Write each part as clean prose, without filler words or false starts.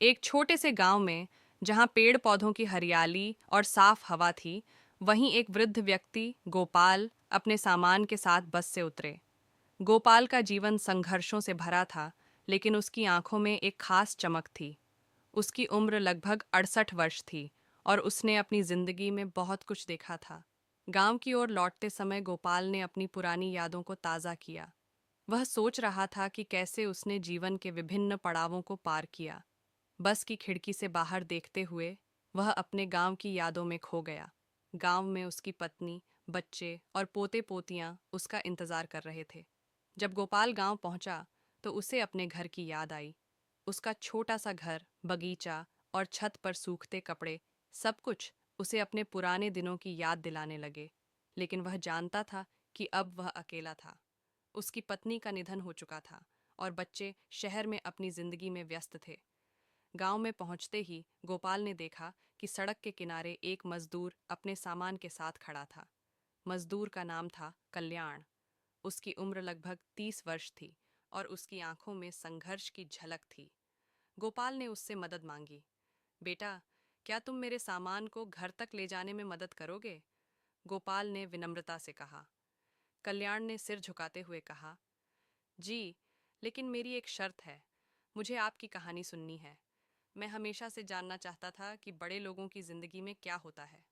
एक छोटे से गांव में जहां पेड़ पौधों की हरियाली और साफ हवा थी, वहीं एक वृद्ध व्यक्ति गोपाल अपने सामान के साथ बस से उतरे। गोपाल का जीवन संघर्षों से भरा था, लेकिन उसकी आंखों में एक खास चमक थी। उसकी उम्र लगभग 68 वर्ष थी और उसने अपनी जिंदगी में बहुत कुछ देखा था। गांव की ओर लौटते समय गोपाल ने अपनी पुरानी यादों को ताज़ा किया। वह सोच रहा था कि कैसे उसने जीवन के विभिन्न पड़ावों को पार किया। बस की खिड़की से बाहर देखते हुए वह अपने गांव की यादों में खो गया। गांव में उसकी पत्नी, बच्चे और पोते पोतियां उसका इंतजार कर रहे थे। जब गोपाल गांव पहुंचा तो उसे अपने घर की याद आई। उसका छोटा सा घर, बगीचा और छत पर सूखते कपड़े, सब कुछ उसे अपने पुराने दिनों की याद दिलाने लगे। लेकिन वह जानता था कि अब वह अकेला था। उसकी पत्नी का निधन हो चुका था और बच्चे शहर में अपनी जिंदगी में व्यस्त थे। गांव में पहुंचते ही गोपाल ने देखा कि सड़क के किनारे एक मजदूर अपने सामान के साथ खड़ा था। मजदूर का नाम था कल्याण। उसकी उम्र लगभग 30 वर्ष थी और उसकी आंखों में संघर्ष की झलक थी। गोपाल ने उससे मदद मांगी। बेटा, क्या तुम मेरे सामान को घर तक ले जाने में मदद करोगे? गोपाल ने विनम्रता से कहा। कल्याण ने सिर झुकाते हुए कहा, जी, लेकिन मेरी एक शर्त है। मुझे आपकी कहानी सुननी है। मैं हमेशा से जानना चाहता था कि बड़े लोगों की जिंदगी में क्या होता है।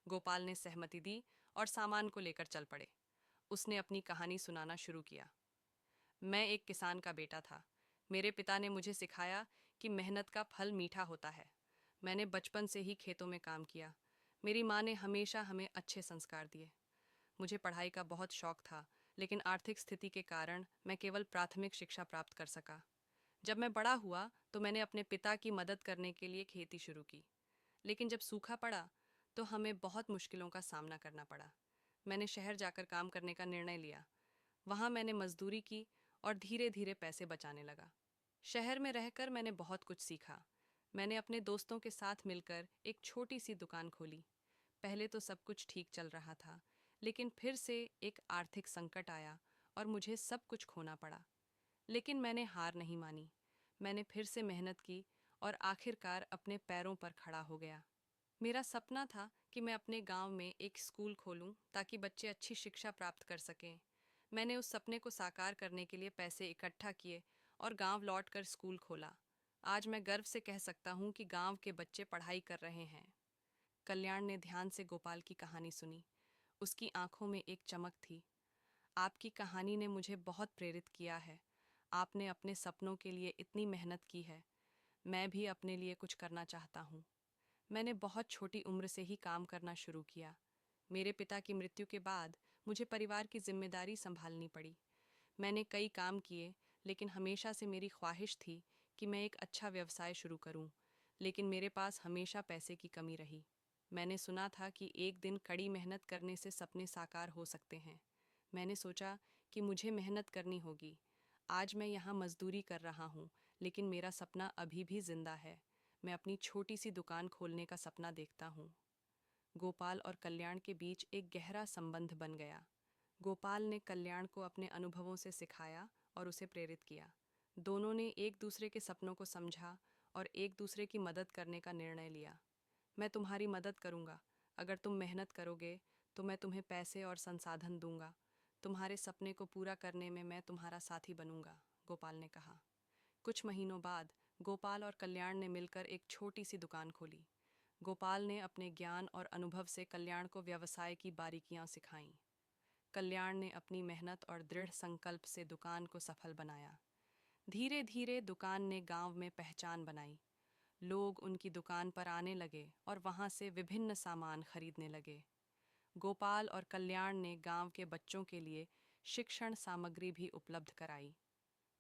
गोपाल ने सहमति दी और सामान को लेकर चल पड़े। उसने अपनी कहानी सुनाना शुरू किया। मैं एक किसान का बेटा था। मेरे पिता ने मुझे सिखाया कि मेहनत का फल मीठा होता है। मैंने बचपन से ही खेतों में काम किया। मेरी माँ ने हमेशा हमें अच्छे संस्कार दिए। मुझे पढ़ाई का बहुत शौक था, लेकिन आर्थिक स्थिति के कारण मैं केवल प्राथमिक शिक्षा प्राप्त कर सका। जब मैं बड़ा हुआ तो मैंने अपने पिता की मदद करने के लिए खेती शुरू की। लेकिन जब सूखा पड़ा तो हमें बहुत मुश्किलों का सामना करना पड़ा। मैंने शहर जाकर काम करने का निर्णय लिया। वहाँ मैंने मजदूरी की और धीरे धीरे पैसे बचाने लगा। शहर में रहकर मैंने बहुत कुछ सीखा। मैंने अपने दोस्तों के साथ मिलकर एक छोटी सी दुकान खोली। पहले तो सब कुछ ठीक चल रहा था, लेकिन फिर से एक आर्थिक संकट आया और मुझे सब कुछ खोना पड़ा। लेकिन मैंने हार नहीं मानी। मैंने फिर से मेहनत की और आखिरकार अपने पैरों पर खड़ा हो गया। मेरा सपना था कि मैं अपने गांव में एक स्कूल खोलूं ताकि बच्चे अच्छी शिक्षा प्राप्त कर सकें। मैंने उस सपने को साकार करने के लिए पैसे इकट्ठा किए और गांव लौटकर स्कूल खोला। आज मैं गर्व से कह सकता हूं कि गांव के बच्चे पढ़ाई कर रहे हैं। कल्याण ने ध्यान से गोपाल की कहानी सुनी। उसकी आंखों में एक चमक थी। आपकी कहानी ने मुझे बहुत प्रेरित किया है। आपने अपने सपनों के लिए इतनी मेहनत की है। मैं भी अपने लिए कुछ करना चाहता हूँ। मैंने बहुत छोटी उम्र से ही काम करना शुरू किया। मेरे पिता की मृत्यु के बाद मुझे परिवार की जिम्मेदारी संभालनी पड़ी। मैंने कई काम किए, लेकिन हमेशा से मेरी ख्वाहिश थी कि मैं एक अच्छा व्यवसाय शुरू करूं। लेकिन मेरे पास हमेशा पैसे की कमी रही। मैंने सुना था कि एक दिन कड़ी मेहनत करने से सपने साकार हो सकते हैं। मैंने सोचा कि मुझे मेहनत करनी होगी। आज मैं यहाँ मजदूरी कर रहा हूँ, लेकिन मेरा सपना अभी भी जिंदा है। मैं अपनी छोटी सी दुकान खोलने का सपना देखता हूँ। गोपाल और कल्याण के बीच एक गहरा संबंध बन गया। गोपाल ने कल्याण को अपने अनुभवों से सिखाया और उसे प्रेरित किया। दोनों ने एक दूसरे के सपनों को समझा और एक दूसरे की मदद करने का निर्णय लिया। मैं तुम्हारी मदद करूंगा। अगर तुम मेहनत करोगे तो मैं तुम्हें पैसे और संसाधन दूंगा। तुम्हारे सपने को पूरा करने में मैं तुम्हारा साथी बनूंगा, गोपाल ने कहा। कुछ महीनों बाद गोपाल और कल्याण ने मिलकर एक छोटी सी दुकान खोली। गोपाल ने अपने ज्ञान और अनुभव से कल्याण को व्यवसाय की बारीकियां सिखाईं। कल्याण ने अपनी मेहनत और दृढ़ संकल्प से दुकान को सफल बनाया। धीरे धीरे दुकान ने गांव में पहचान बनाई। लोग उनकी दुकान पर आने लगे और वहां से विभिन्न सामान खरीदने लगे। गोपाल और कल्याण ने गांव के बच्चों के लिए शिक्षण सामग्री भी उपलब्ध कराई।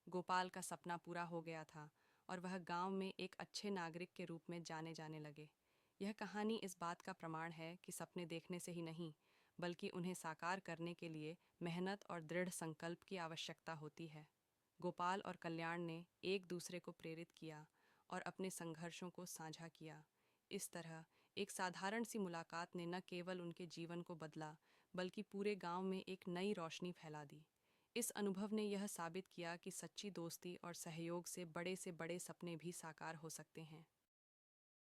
गोपाल का सपना पूरा हो गया था और वह गांव में एक अच्छे नागरिक के रूप में जाने जाने लगे। यह कहानी इस बात का प्रमाण है कि सपने देखने से ही नहीं, बल्कि उन्हें साकार करने के लिए मेहनत और दृढ़ संकल्प की आवश्यकता होती है। गोपाल और कल्याण ने एक दूसरे को प्रेरित किया और अपने संघर्षों को साझा किया। इस तरह एक साधारण सी मुलाकात ने न केवल उनके जीवन को बदला, बल्कि पूरे गांव में एक नई रोशनी फैला दी। इस अनुभव ने यह साबित किया कि सच्ची दोस्ती और सहयोग से बड़े सपने भी साकार हो सकते हैं।